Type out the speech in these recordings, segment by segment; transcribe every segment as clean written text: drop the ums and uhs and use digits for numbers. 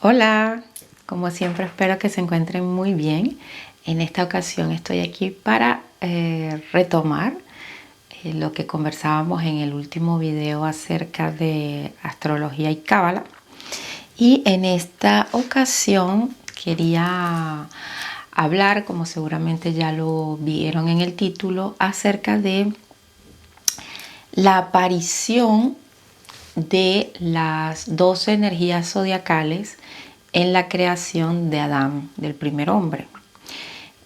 Hola, como siempre espero que se encuentren muy bien. En esta ocasión estoy aquí para retomar lo que conversábamos en el último video acerca de astrología y cábala. Y en esta ocasión quería hablar, como seguramente ya lo vieron en el título, acerca de la aparición de las 12 energías zodiacales en la creación de Adán, del primer hombre.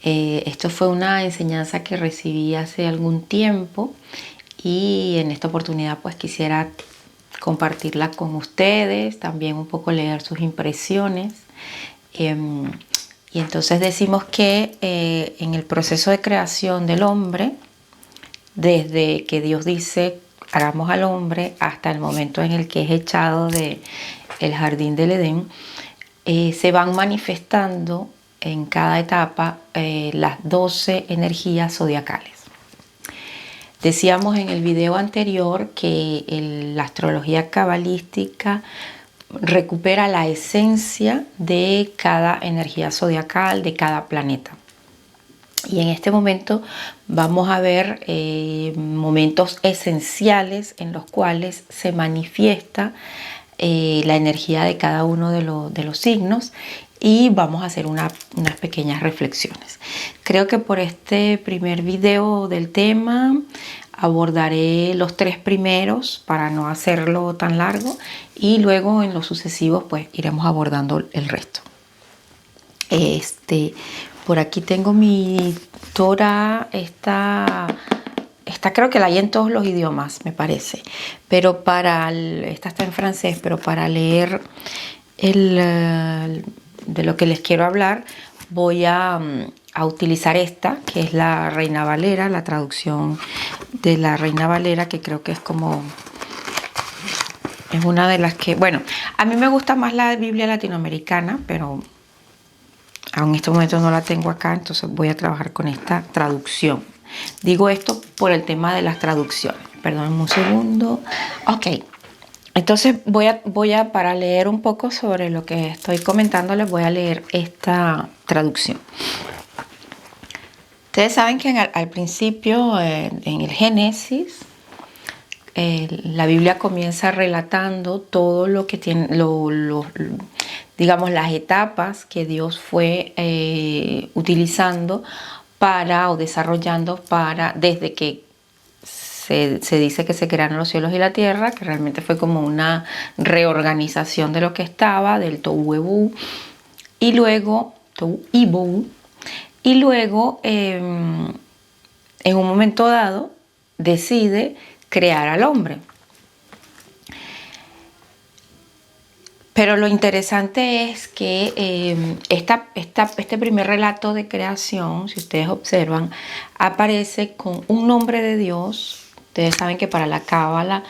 Esto fue una enseñanza que recibí hace algún tiempo y en esta oportunidad pues quisiera compartirla con ustedes, también un poco leer sus impresiones. Y entonces decimos que en el proceso de creación del hombre, desde que Dios dice hagamos al hombre hasta el momento en el que es echado del jardín del Edén, se van manifestando en cada etapa las 12 energías zodiacales. Decíamos en el video anterior que la astrología cabalística recupera la esencia de cada energía zodiacal, de cada planeta. Y en este momento vamos a ver momentos esenciales en los cuales se manifiesta la energía de cada uno de los signos y vamos a hacer unas pequeñas reflexiones. Creo que por este primer video del tema abordaré los 3 primeros para no hacerlo tan largo y luego en los sucesivos pues iremos abordando el resto. Por aquí tengo mi Torah, esta creo que la hay en todos los idiomas, me parece. Pero esta está en francés, pero para leer de lo que les quiero hablar, voy a utilizar esta, que es la Reina Valera, la traducción de la Reina Valera, que creo que es una de las que, bueno, a mí me gusta más la Biblia latinoamericana, pero en este momento no la tengo acá, entonces voy a trabajar con esta traducción. Digo esto por el tema de las traducciones. Perdónenme un segundo. Ok. Entonces para leer un poco sobre lo que estoy comentando, les voy a leer esta traducción. Ustedes saben que al principio, en el Génesis, la Biblia comienza relatando todo lo que tiene, digamos, las etapas que Dios fue utilizando o desarrollando desde que se dice que se crearon los cielos y la tierra, que realmente fue como una reorganización de lo que estaba, del Tohu Ebu, y luego, Tohu y Bohu, y luego, en un momento dado, decide crear al hombre. Pero lo interesante es que este primer relato de creación, si ustedes observan, aparece con un nombre de Dios. Ustedes saben que para la cábala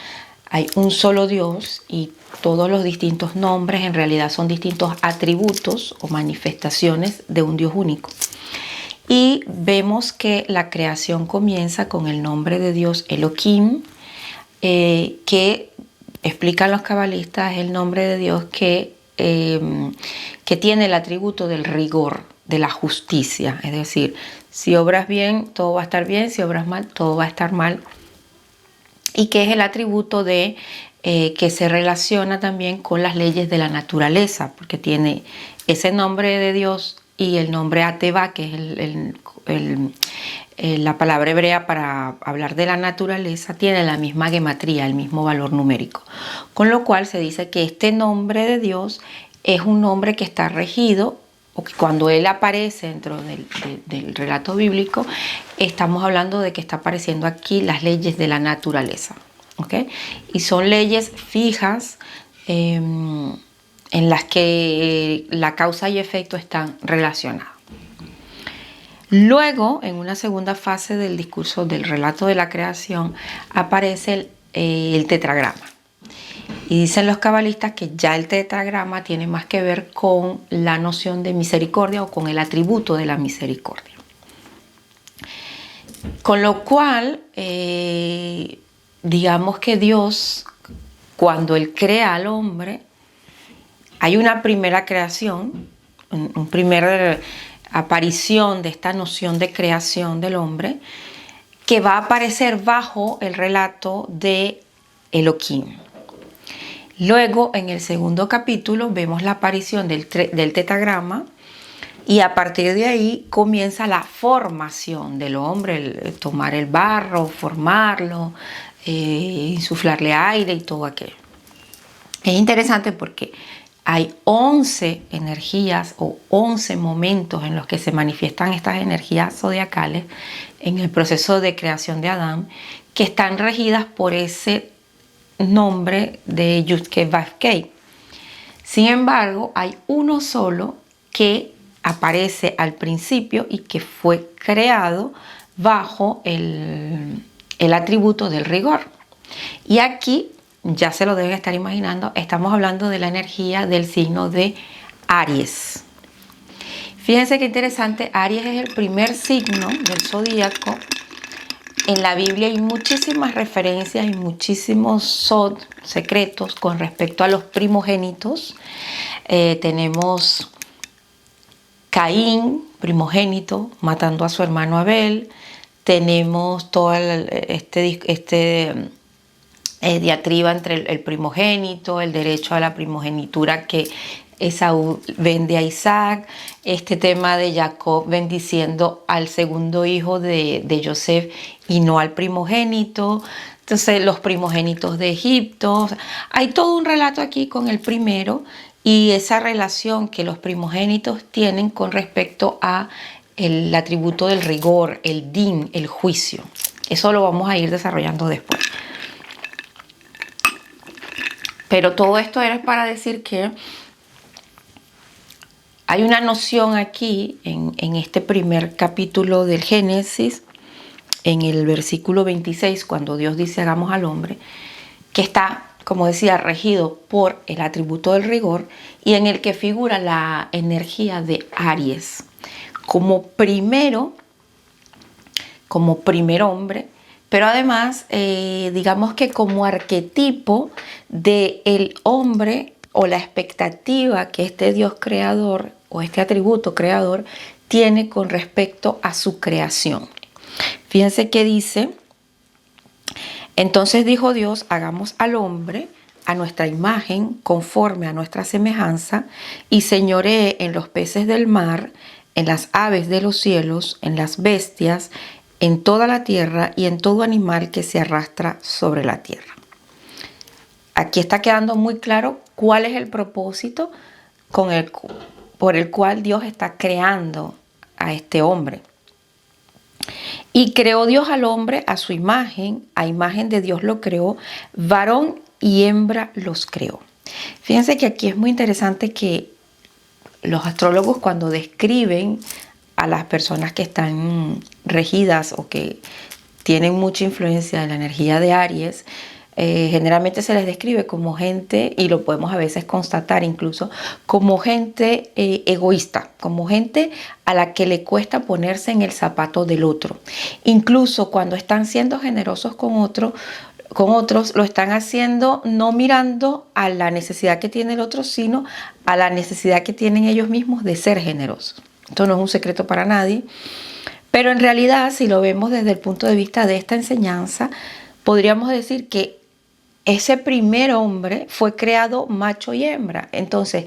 hay un solo Dios y todos los distintos nombres en realidad son distintos atributos o manifestaciones de un Dios único. Y vemos que la creación comienza con el nombre de Dios Elohim, que explican los cabalistas, es el nombre de Dios que tiene el atributo del rigor, de la justicia. Es decir, si obras bien, todo va a estar bien, si obras mal, todo va a estar mal. Y que es el atributo de que se relaciona también con las leyes de la naturaleza, porque tiene ese nombre de Dios y el nombre Ateba, que es la palabra hebrea para hablar de la naturaleza, tiene la misma gematría, el mismo valor numérico. Con lo cual se dice que este nombre de Dios es un nombre que está regido, o que cuando él aparece dentro del relato bíblico, estamos hablando de que está apareciendo aquí las leyes de la naturaleza. ¿Okay? Y son leyes fijas, en las que la causa y efecto están relacionados. Luego, en una segunda fase del discurso del relato de la creación, aparece el tetragrama. Y dicen los cabalistas que ya el tetragrama tiene más que ver con la noción de misericordia o con el atributo de la misericordia. Con lo cual, digamos que Dios, cuando Él crea al hombre, hay una primera creación, un primer aparición de esta noción de creación del hombre que va a aparecer bajo el relato de Elohim. Luego, en el segundo capítulo, vemos la aparición del tetagrama y a partir de ahí comienza la formación del hombre, el tomar el barro, formarlo, insuflarle aire y todo aquello. Es interesante porque hay 11 energías o 11 momentos en los que se manifiestan estas energías zodiacales en el proceso de creación de Adán, que están regidas por ese nombre de Yud-Kei-Vav-Kei. Sin embargo, hay uno solo que aparece al principio y que fue creado bajo el atributo del rigor. Y aquí, ya se lo deben estar imaginando, estamos hablando de la energía del signo de Aries. Fíjense qué interesante, Aries es el primer signo del zodíaco. En la Biblia hay muchísimas referencias y muchísimos secretos con respecto a los primogénitos. Tenemos Caín, primogénito, matando a su hermano Abel. Tenemos todo diatriba entre el primogénito, el derecho a la primogenitura que Esaú vende a Isaac, este tema de Jacob bendiciendo al segundo hijo de Joseph y no al primogénito. Entonces los primogénitos de Egipto. Hay todo un relato aquí con el primero y esa relación que los primogénitos tienen con respecto a el atributo del rigor, el din, el juicio. Eso lo vamos a ir desarrollando después. Pero todo esto era para decir que hay una noción aquí en este primer capítulo del Génesis, en el versículo 26, cuando Dios dice hagamos al hombre, que está, como decía, regido por el atributo del rigor y en el que figura la energía de Aries como primer hombre, pero además, digamos que como arquetipo del hombre o la expectativa que este Dios creador o este atributo creador tiene con respecto a su creación. Fíjense que dice, entonces dijo Dios, hagamos al hombre a nuestra imagen, conforme a nuestra semejanza, y señoree en los peces del mar, en las aves de los cielos, en las bestias, en toda la tierra y en todo animal que se arrastra sobre la tierra. Aquí está quedando muy claro cuál es el propósito por el cual Dios está creando a este hombre. Y creó Dios al hombre a su imagen, a imagen de Dios lo creó, varón y hembra los creó. Fíjense que aquí es muy interesante que los astrólogos cuando describen a las personas que están regidas o que tienen mucha influencia de la energía de Aries, generalmente se les describe como gente, y lo podemos a veces constatar incluso, como gente egoísta, como gente a la que le cuesta ponerse en el zapato del otro. Incluso cuando están siendo generosos con otros, lo están haciendo no mirando a la necesidad que tiene el otro, sino a la necesidad que tienen ellos mismos de ser generosos. Esto no es un secreto para nadie, pero en realidad, si lo vemos desde el punto de vista de esta enseñanza, podríamos decir que ese primer hombre fue creado macho y hembra. Entonces,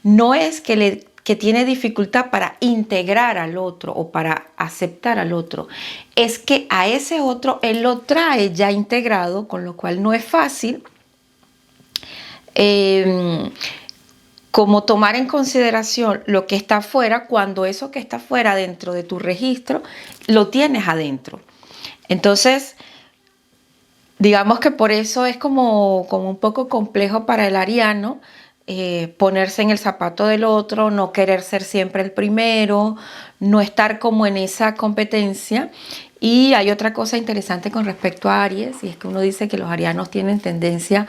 no es que tiene dificultad para integrar al otro o para aceptar al otro. Es que a ese otro él lo trae ya integrado, con lo cual no es fácil como tomar en consideración lo que está afuera cuando eso que está afuera dentro de tu registro lo tienes adentro. Entonces, digamos que por eso es como un poco complejo para el ariano ponerse en el zapato del otro, no querer ser siempre el primero, no estar como en esa competencia. Y hay otra cosa interesante con respecto a Aries, y es que uno dice que los arianos tienen tendencia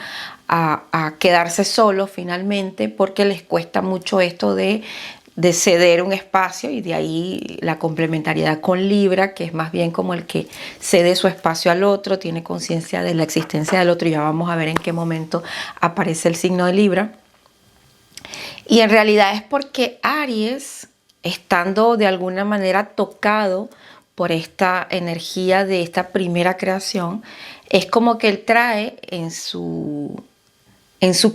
a quedarse solos finalmente porque les cuesta mucho esto de ceder un espacio, y de ahí la complementariedad con Libra, que es más bien como el que cede su espacio al otro, tiene conciencia de la existencia del otro, y ya vamos a ver en qué momento aparece el signo de Libra. Y en realidad es porque Aries, estando de alguna manera tocado por esta energía de esta primera creación, es como que él trae en su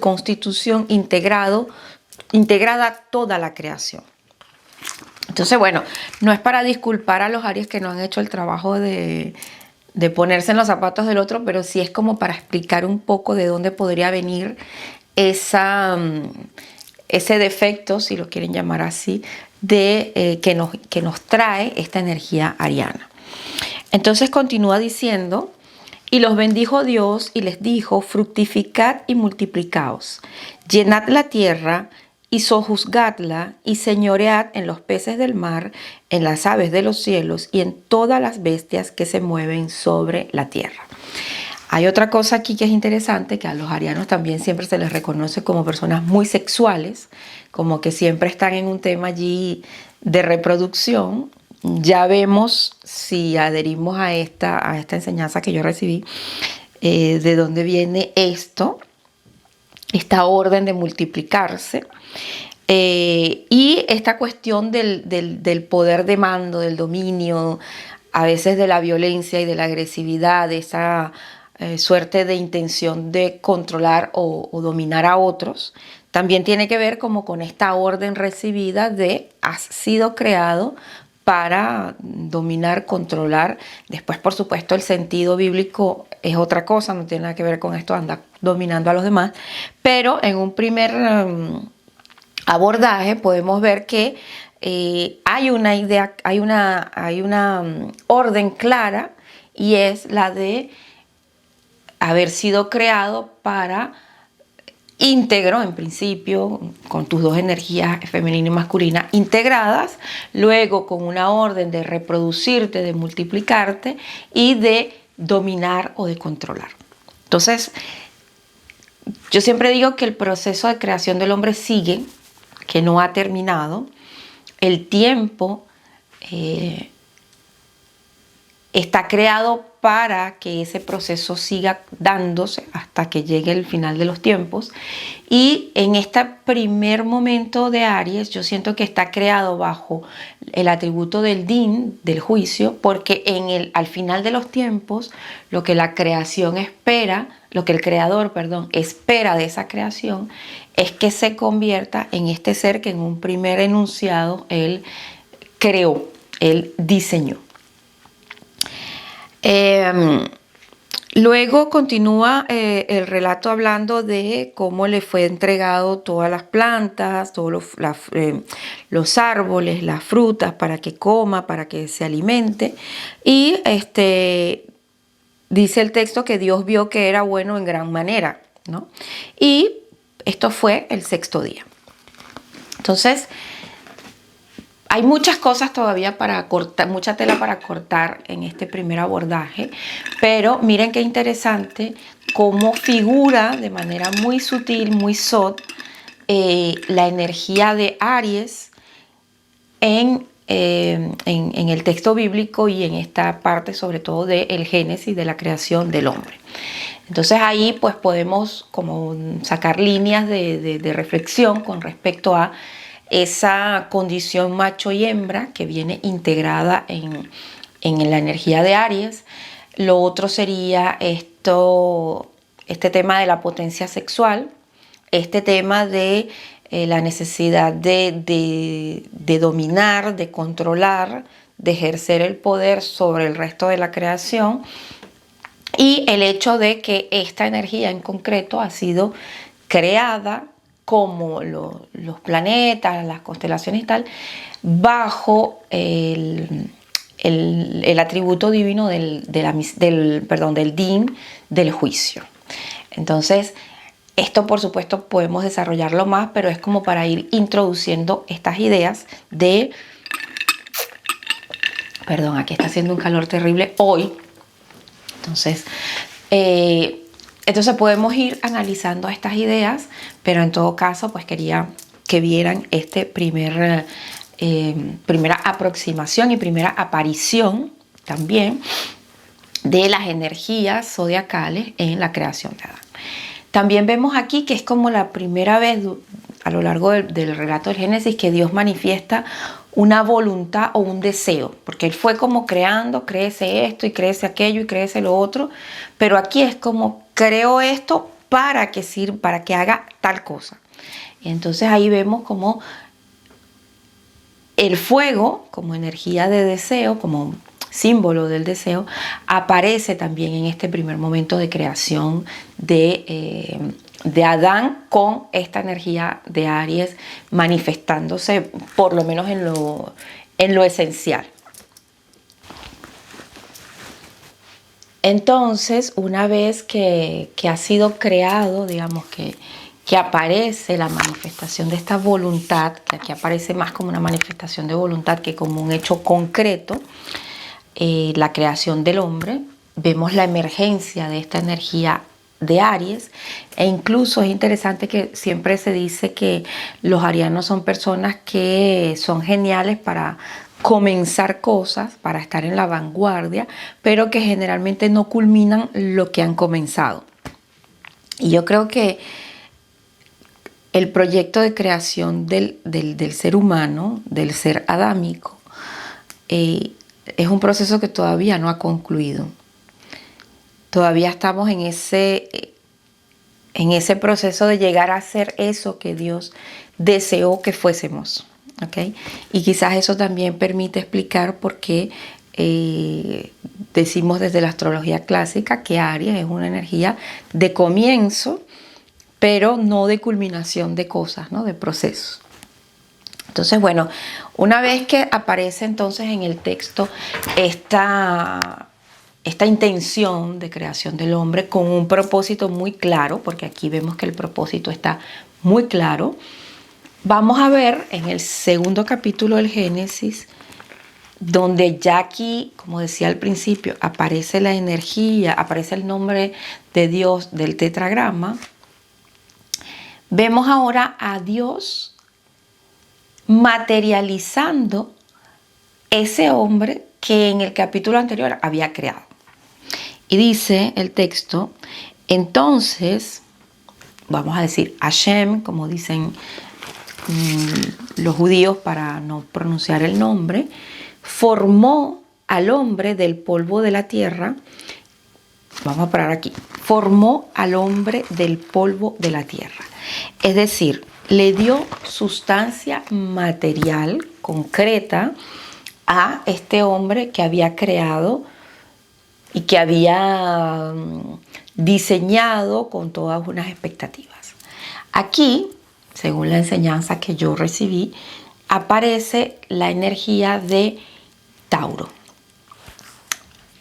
constitución integrada toda la creación. Entonces, bueno, no es para disculpar a los Aries que no han hecho el trabajo de ponerse en los zapatos del otro, pero sí es como para explicar un poco de dónde podría venir ese defecto, si lo quieren llamar así, que nos trae esta energía ariana. Entonces continúa diciendo: y los bendijo Dios y les dijo: fructificad y multiplicaos, llenad la tierra y sojuzgadla y señoread en los peces del mar, en las aves de los cielos y en todas las bestias que se mueven sobre la tierra. Hay otra cosa aquí que es interesante, que a los arianos también siempre se les reconoce como personas muy sexuales, como que siempre están en un tema allí de reproducción. Ya vemos, si adherimos a esta enseñanza que yo recibí, de dónde viene esta orden de multiplicarse. Y esta cuestión del poder de mando, del dominio, a veces de la violencia y de la agresividad, de esa suerte de intención de controlar o dominar a otros, también tiene que ver como con esta orden recibida de has sido creado para dominar, controlar. Después, por supuesto, el sentido bíblico es otra cosa, no tiene nada que ver con esto, anda dominando a los demás. Pero en un primer abordaje podemos ver que hay una idea, hay una orden clara, y es la de haber sido creado para íntegro, en principio, con tus dos energías femenina y masculina integradas, luego con una orden de reproducirte, de multiplicarte y de dominar o de controlar. Entonces, yo siempre digo que el proceso de creación del hombre sigue, que no ha terminado. El tiempo está creado para que ese proceso siga dándose hasta que llegue el final de los tiempos. Y en este primer momento de Aries, yo siento que está creado bajo el atributo del din, del juicio, porque al final de los tiempos, lo que la creación espera, lo que el creador, espera de esa creación, es que se convierta en este ser que en un primer enunciado él creó, él diseñó. Luego continúa el relato hablando de cómo le fue entregado todas las plantas, todos los árboles, las frutas, para que coma, para que se alimente. Y dice el texto que Dios vio que era bueno en gran manera, ¿no? Y esto fue el sexto día. Entonces, hay muchas cosas todavía para cortar, mucha tela para cortar en este primer abordaje, pero miren qué interesante cómo figura de manera muy sutil, muy la energía de Aries en el texto bíblico y en esta parte sobre todo del Génesis, de la creación del hombre. Entonces ahí pues podemos como sacar líneas de reflexión con respecto a esa condición macho y hembra que viene integrada en la energía de Aries. Lo otro sería este tema de la potencia sexual, este tema de la necesidad de dominar, de controlar, de ejercer el poder sobre el resto de la creación, y el hecho de que esta energía en concreto ha sido creada como los planetas, las constelaciones y tal, bajo el atributo divino del din, del juicio. Entonces, esto por supuesto podemos desarrollarlo más, pero es como para ir introduciendo estas ideas de... Perdón, aquí está haciendo un calor terrible hoy. Entonces podemos ir analizando estas ideas, pero en todo caso pues quería que vieran primera aproximación y primera aparición también de las energías zodiacales en la creación de Adán. También vemos aquí que es como la primera vez a lo largo del relato del Génesis que Dios manifiesta una voluntad o un deseo, porque Él fue como creando, créese esto y créese aquello y créese lo otro, pero aquí es como creo esto para que sirva, para que haga tal cosa. Y entonces ahí vemos como el fuego, como energía de deseo, como símbolo del deseo, aparece también en este primer momento de creación de Adán, con esta energía de Aries manifestándose por lo menos en lo esencial. Entonces, una vez que ha sido creado, digamos que aparece la manifestación de esta voluntad, que aquí aparece más como una manifestación de voluntad que como un hecho concreto, la creación del hombre, vemos la emergencia de esta energía de Aries, e incluso es interesante que siempre se dice que los arianos son personas que son geniales para comenzar cosas, para estar en la vanguardia, pero que generalmente no culminan lo que han comenzado. Y yo creo que el proyecto de creación del ser humano, del ser adámico, es un proceso que todavía no ha concluido. Todavía estamos en ese proceso de llegar a ser eso que Dios deseó que fuésemos. ¿Okay? Y quizás eso también permite explicar por qué decimos desde la astrología clásica que Aries es una energía de comienzo, pero no de culminación de cosas, ¿no? De procesos. Entonces, bueno, una vez que aparece entonces en el texto esta intención de creación del hombre con un propósito muy claro, porque aquí vemos que el propósito está muy claro, vamos a ver en el segundo capítulo del Génesis, donde ya aquí, como decía al principio, aparece la energía, aparece el nombre de Dios del tetragrama. Vemos ahora a Dios materializando ese hombre que en el capítulo anterior había creado. Y dice el texto, entonces, vamos a decir Hashem, como dicen los judíos para no pronunciar el nombre, formó al hombre del polvo de la tierra. Vamos a parar aquí. Formó al hombre del polvo de la tierra. Es decir, le dio sustancia material, concreta, a este hombre que había creado y que había diseñado con todas unas expectativas. Aquí, según la enseñanza que yo recibí, aparece la energía de Tauro.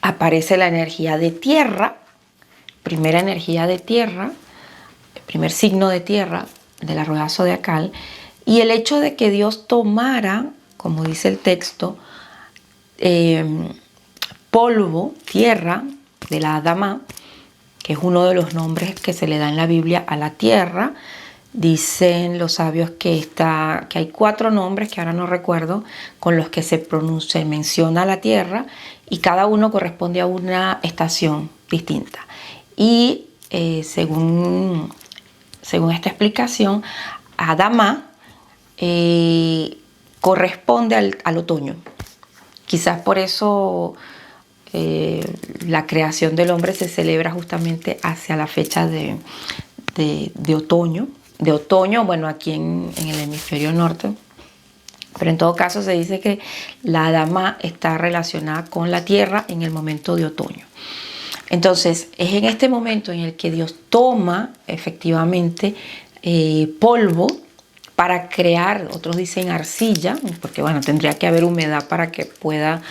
Aparece la energía de tierra, primera energía de tierra, el primer signo de tierra de la rueda zodiacal, y el hecho de que Dios tomara, como dice el texto, polvo, tierra de la Adama, que es uno de los nombres que se le da en la Biblia a la tierra. Dicen los sabios que hay 4 nombres, que ahora no recuerdo, con los que se menciona la tierra, y cada uno corresponde a una estación distinta. Y según esta explicación, Adama corresponde al otoño. Quizás por eso la creación del hombre se celebra justamente hacia la fecha de otoño. De otoño, bueno, aquí en el hemisferio norte, pero en todo caso se dice que la Adama está relacionada con la tierra en el momento de otoño. Entonces, es en este momento en el que Dios toma efectivamente polvo para crear, otros dicen arcilla, porque bueno, tendría que haber humedad para que pueda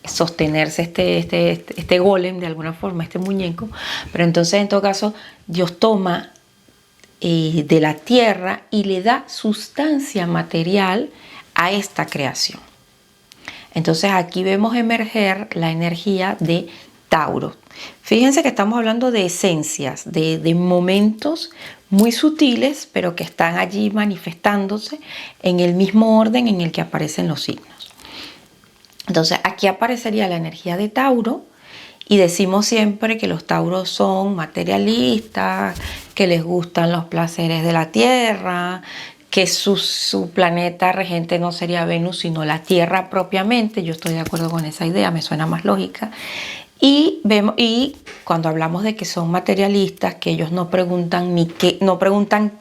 sostenerse este golem de alguna forma, este muñeco. Pero entonces, en todo caso, Dios toma de la tierra y le da sustancia material a esta creación. Entonces aquí vemos emerger la energía de Tauro. Fíjense que estamos hablando de esencias, de momentos muy sutiles, pero que están allí manifestándose en el mismo orden en el que aparecen los signos. Entonces aquí aparecería la energía de Tauro Y decimos siempre que los tauros son materialistas, que les gustan los placeres de la tierra, que su planeta regente no sería Venus, sino la Tierra propiamente. Yo estoy de acuerdo con esa idea, me suena más lógica. Y cuando hablamos de que son materialistas, que ellos no preguntan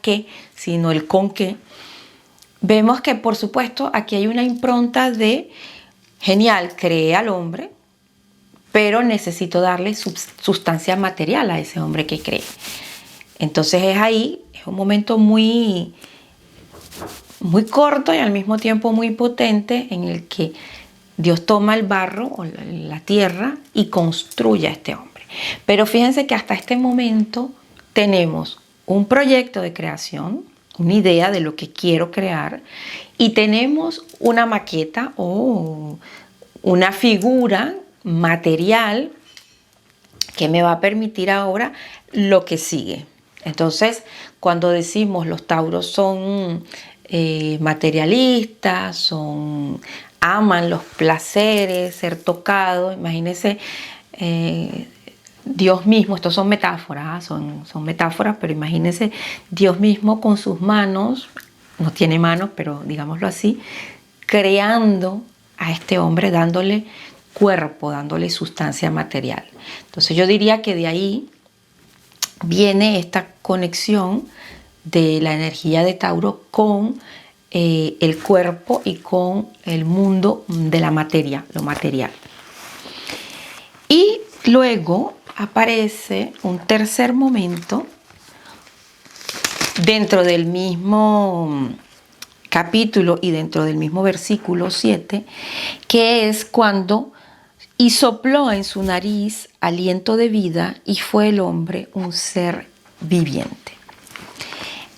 qué, sino el con qué, vemos que, por supuesto, aquí hay una impronta de, genial, creé al hombre, pero necesito darle sustancia material a ese hombre que creé. Entonces es un momento muy corto y al mismo tiempo muy potente en el que Dios toma el barro o la tierra y construye a este hombre. Pero fíjense que hasta este momento tenemos un proyecto de creación, una idea de lo que quiero crear, y tenemos una maqueta o una figura material que me va a permitir ahora lo que sigue. Entonces, cuando decimos los tauros son materialistas, aman los placeres, ser tocados, imagínense Dios mismo, estos son metáforas, son metáforas, pero imagínense Dios mismo con sus manos, no tiene manos, pero digámoslo así, creando a este hombre, dándole cuerpo, dándole sustancia material. Entonces yo diría que de ahí viene esta conexión de la energía de Tauro con el cuerpo y con el mundo de la materia, lo material. Y luego aparece un tercer momento dentro del mismo capítulo y dentro del mismo versículo 7, que es cuando y sopló en su nariz aliento de vida y fue el hombre un ser viviente.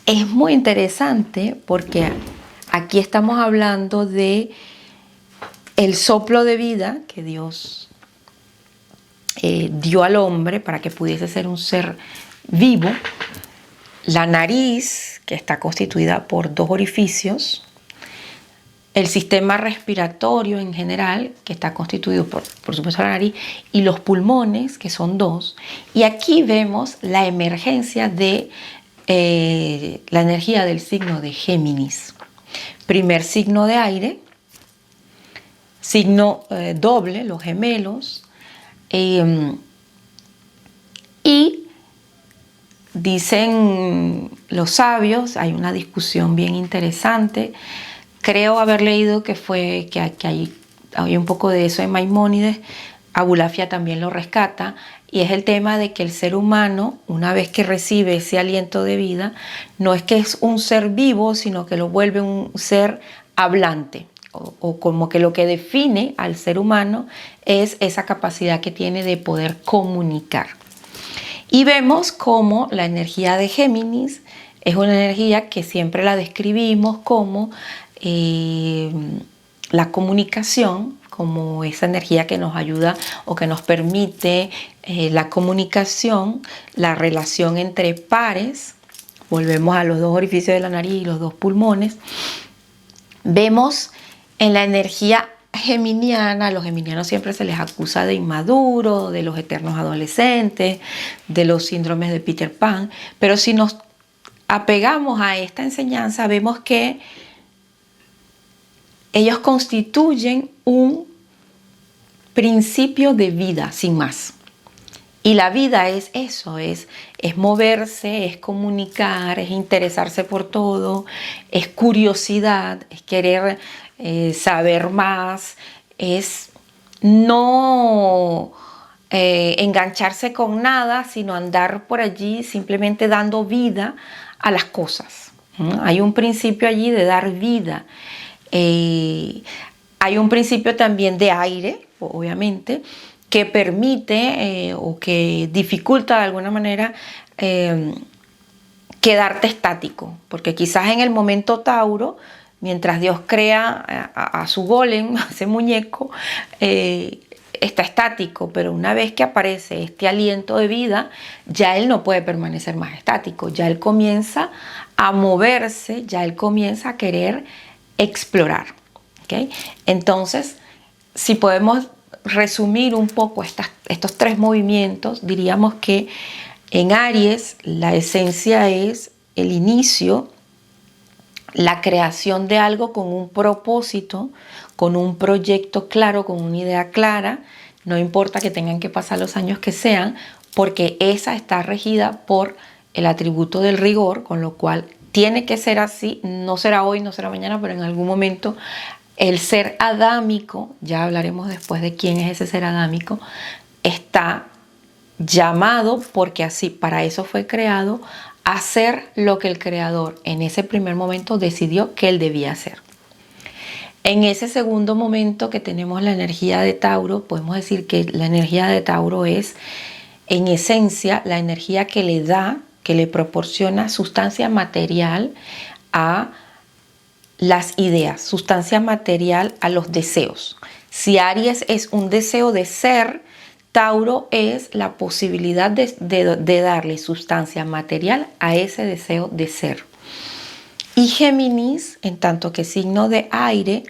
Es muy interesante porque aquí estamos hablando de el soplo de vida que Dios dio al hombre para que pudiese ser un ser vivo, la nariz, que está constituida por 2 orificios, el sistema respiratorio en general, que está constituido por supuesto la nariz, y los pulmones, que son 2. Y aquí vemos la emergencia de la energía del signo de Géminis. Primer signo de aire, signo doble, los gemelos, y dicen los sabios, hay una discusión bien interesante. Creo haber leído que hay un poco de eso en Maimónides. Abulafia también lo rescata, y es el tema de que el ser humano, una vez que recibe ese aliento de vida, no es que es un ser vivo, sino que lo vuelve un ser hablante, o como que lo que define al ser humano es esa capacidad que tiene de poder comunicar. Y vemos cómo la energía de Géminis es una energía que siempre la describimos como la comunicación, como esa energía que nos ayuda o que nos permite la comunicación, la relación entre pares. Volvemos a los 2 orificios de la nariz y los 2 pulmones. Vemos en la energía geminiana, a los geminianos siempre se les acusa de inmaduros, de los eternos adolescentes, de los síndromes de Peter Pan, pero si nos apegamos a esta enseñanza, vemos que ellos constituyen un principio de vida, sin más. Y la vida es eso, es moverse, es comunicar, es interesarse por todo, es curiosidad, es querer saber más, es no engancharse con nada, sino andar por allí simplemente dando vida a las cosas. Hay un principio allí de dar vida. Hay un principio también de aire, obviamente, que permite o que dificulta de alguna manera quedarte estático, porque quizás en el momento Tauro, mientras Dios crea a su golem, a ese muñeco, está estático, pero una vez que aparece este aliento de vida, ya él no puede permanecer más estático, ya él comienza a moverse, ya él comienza a querer explorar. ¿Okay? Entonces, si podemos resumir un poco estos tres movimientos, diríamos que en Aries la esencia es el inicio, la creación de algo con un propósito, con un proyecto claro, con una idea clara. No importa que tengan que pasar los años que sean, porque esa está regida por el atributo del rigor, con lo cual tiene que ser así. No será hoy, no será mañana, pero en algún momento el ser adámico, ya hablaremos después de quién es ese ser adámico, está llamado, porque así, para eso fue creado, a hacer lo que el creador en ese primer momento decidió que él debía hacer. En ese segundo momento que tenemos la energía de Tauro, podemos decir que la energía de Tauro es, en esencia, la energía que le da, que le proporciona sustancia material a las ideas, sustancia material a los deseos. Si Aries es un deseo de ser, Tauro es la posibilidad de darle sustancia material a ese deseo de ser. Y Géminis, en tanto que signo de aire,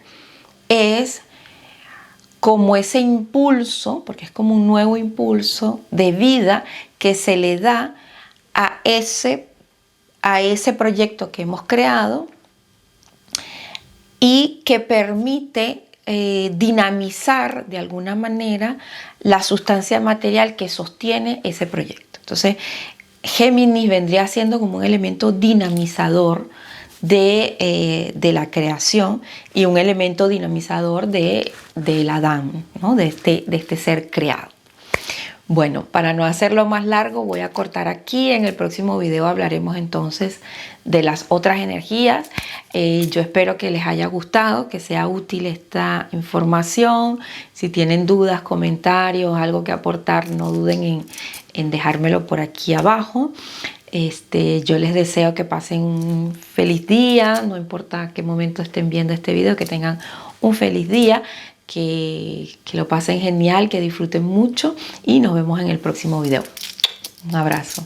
es como ese impulso, porque es como un nuevo impulso de vida que se le da a ese proyecto que hemos creado y que permite dinamizar de alguna manera la sustancia material que sostiene ese proyecto. Entonces, Géminis vendría siendo como un elemento dinamizador de la creación y un elemento dinamizador del Adán, ¿no? de este ser creado. Bueno, para no hacerlo más largo, voy a cortar aquí. En el próximo video hablaremos entonces de las otras energías. Yo espero que les haya gustado, que sea útil esta información. Si tienen dudas, comentarios, algo que aportar, no duden en dejármelo por aquí abajo. Yo les deseo que pasen un feliz día, no importa qué momento estén viendo este video, que tengan un feliz día. Que lo pasen genial, que disfruten mucho y nos vemos en el próximo video. Un abrazo.